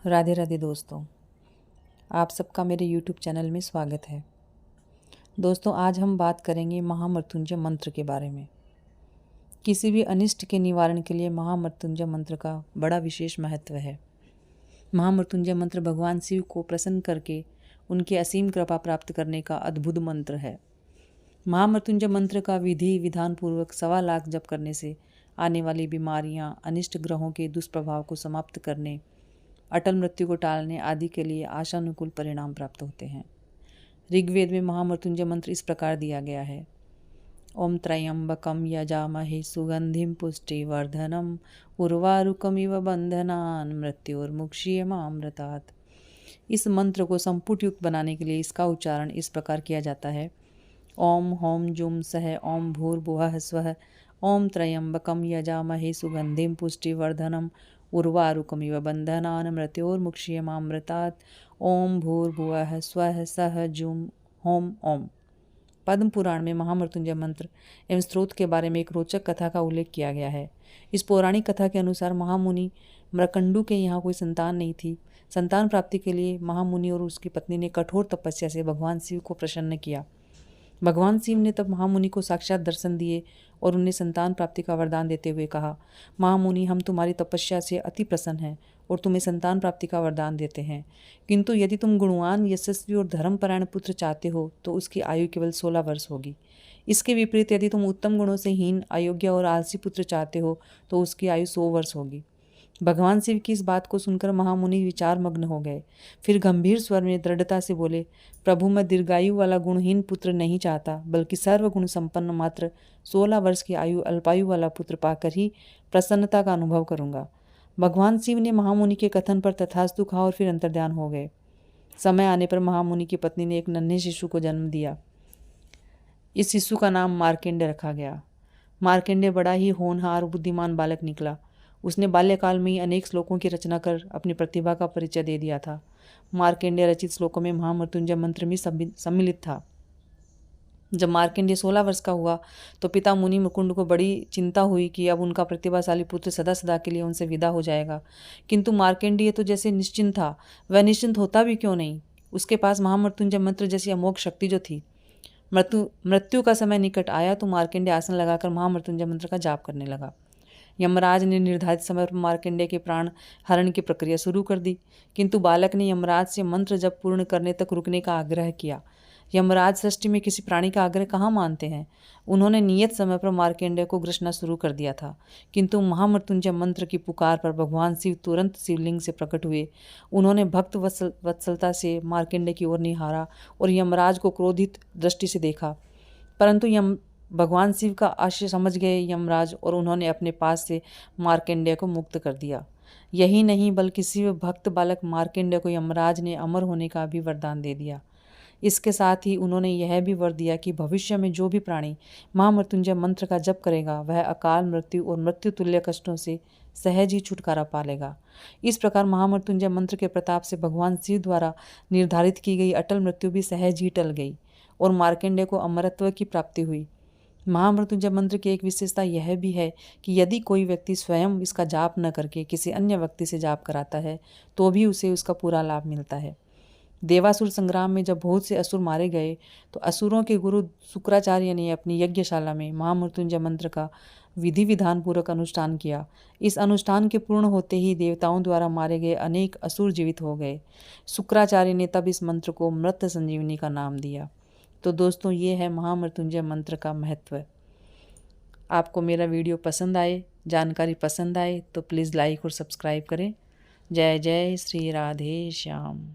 राधे राधे दोस्तों, आप सबका मेरे YouTube चैनल में स्वागत है। दोस्तों, आज हम बात करेंगे महामृत्युंजय मंत्र के बारे में। किसी भी अनिष्ट के निवारण के लिए महामृत्युंजय मंत्र का बड़ा विशेष महत्व है। महामृत्युंजय मंत्र भगवान शिव को प्रसन्न करके उनकी असीम कृपा प्राप्त करने का अद्भुत मंत्र है। महामृत्युंजय मंत्र का विधि विधान पूर्वक 1.25 लाख जप करने से आने वाली बीमारियां, अनिष्ट ग्रहों के दुष्प्रभाव को समाप्त करने, अटल मृत्यु को टालने आदि के लिए आशानुकूल परिणाम प्राप्त होते हैं। ऋग्वेद में महामृत्युंजय मंत्र इस प्रकार दिया गया है। ओम त्र्यंबकम यजामहे सुगंधिम पुष्टिवर्धनम उर्वारुकमिव बंधनान मृत्योर्मुक्षीयमामृतात्। इस मंत्र को संपुट युक्त बनाने के लिए इसका उच्चारण इस प्रकार किया जाता है। ओम होम जुम सह ओम भूर्भुवः स्वः ओम त्र्यंबकम यजामहे सुगंधिम पुष्टिवर्धनम उर्वारुकमिव बंधनान मृत्योर्मुक्षीयमामृतात् ओम भूर्भुवः स्वः सह जुम होम ओम। पद्म पुराण में महामृत्युंजय मंत्र एवं स्त्रोत के बारे में एक रोचक कथा का उल्लेख किया गया है। इस पौराणिक कथा के अनुसार महामुनि मृकंडू के यहाँ कोई संतान नहीं थी। संतान प्राप्ति के लिए महामुनि और उसकी पत्नी ने कठोर तपस्या से भगवान शिव को प्रसन्न किया। भगवान शिव ने तब महामुनि को साक्षात दर्शन दिए और उन्हें संतान प्राप्ति का वरदान देते हुए कहा, महामुनि, हम तुम्हारी तपस्या से अति प्रसन्न हैं और तुम्हें संतान प्राप्ति का वरदान देते हैं, किंतु यदि तुम गुणवान, यशस्वी और धर्मपरायण पुत्र चाहते हो तो उसकी आयु केवल 16 वर्ष होगी। इसके विपरीत यदि तुम उत्तम गुणों से हीन, अयोग्य और आलसी पुत्र चाहते हो तो उसकी आयु 100 वर्ष होगी। भगवान शिव की इस बात को सुनकर महामुनि विचार मग्न हो गए। फिर गंभीर स्वर में दृढ़ता से बोले, प्रभु, मैं दीर्घायु वाला गुणहीन पुत्र नहीं चाहता, बल्कि सर्वगुण संपन्न मात्र 16 वर्ष की आयु अल्पायु वाला पुत्र पाकर ही प्रसन्नता का अनुभव करूंगा। भगवान शिव ने महामुनि के कथन पर तथास्तु कहा और फिर अंतर्ध्यान हो गए। समय आने पर महामुनि की पत्नी ने एक नन्हे शिशु को जन्म दिया। इस शिशु का नाम मार्कंडेय रखा गया। मार्कंडेय बड़ा ही होनहार और बुद्धिमान बालक निकला। उसने बाल्यकाल में ही अनेक श्लोकों की रचना कर अपनी प्रतिभा का परिचय दे दिया था। मार्कंडेय रचित श्लोकों में महामृत्युंजय मंत्र भी सम्मिलित था। जब मार्कंडेय 16 वर्ष का हुआ तो पिता मुनि मुकुंद को बड़ी चिंता हुई कि अब उनका प्रतिभाशाली पुत्र सदा सदा के लिए उनसे विदा हो जाएगा। किंतु मार्कंडेय तो जैसे निश्चिंत था, वह निश्चिंत होता भी क्यों नहीं। उसके पास महामृत्युंजय मंत्र जैसी अमोघ शक्ति जो थी। मृत्यु का समय निकट आया तो मार्कंडेय आसन लगाकर महामृत्युंजय मंत्र का जाप करने लगा। यमराज ने निर्धारित समय पर मार्कंडेय के प्राण हरण की प्रक्रिया शुरू कर दी, किंतु बालक ने यमराज से मंत्र जप पूर्ण करने तक रुकने का आग्रह किया। यमराज सृष्टि में किसी प्राणी का आग्रह कहाँ मानते हैं। उन्होंने नियत समय पर मार्कंडेय को ग्रसना शुरू कर दिया था, किंतु महामृत्युंजय मंत्र की पुकार पर भगवान शिव तुरंत शिवलिंग से प्रकट हुए। उन्होंने भक्त वत्सलता से मार्कंडेय की ओर निहारा और यमराज को क्रोधित दृष्टि से देखा, परंतु भगवान शिव का आशय समझ गए यमराज और उन्होंने अपने पास से मार्कंडेय को मुक्त कर दिया। यही नहीं बल्कि शिव भक्त बालक मार्कंडेय को यमराज ने अमर होने का भी वरदान दे दिया। इसके साथ ही उन्होंने यह भी वर दिया कि भविष्य में जो भी प्राणी महामृत्युंजय मंत्र का जप करेगा वह अकाल मृत्यु और मृत्यु तुल्य कष्टों से सहज ही छुटकारा पालेगा। इस प्रकार महामृत्युंजय मंत्र के प्रताप से भगवान शिव द्वारा निर्धारित की गई अटल मृत्यु भी सहज ही टल गई और मार्कंडेय को अमरत्व की प्राप्ति हुई। महामृत्युंजय मंत्र की एक विशेषता यह भी है कि यदि कोई व्यक्ति स्वयं इसका जाप न करके किसी अन्य व्यक्ति से जाप कराता है तो भी उसे उसका पूरा लाभ मिलता है। देवासुर संग्राम में जब बहुत से असुर मारे गए तो असुरों के गुरु शुक्राचार्य ने अपनी यज्ञशाला में महामृत्युंजय मंत्र का विधि विधान पूर्वक अनुष्ठान किया। इस अनुष्ठान के पूर्ण होते ही देवताओं द्वारा मारे गए अनेक असुर जीवित हो गए। शुक्राचार्य ने तब इस मंत्र को मृत संजीवनी का नाम दिया। तो दोस्तों, ये है महामृत्युंजय मंत्र का महत्व। आपको मेरा वीडियो पसंद आए, जानकारी पसंद आए तो प्लीज़ लाइक और सब्सक्राइब करें। जय जय श्री राधे श्याम।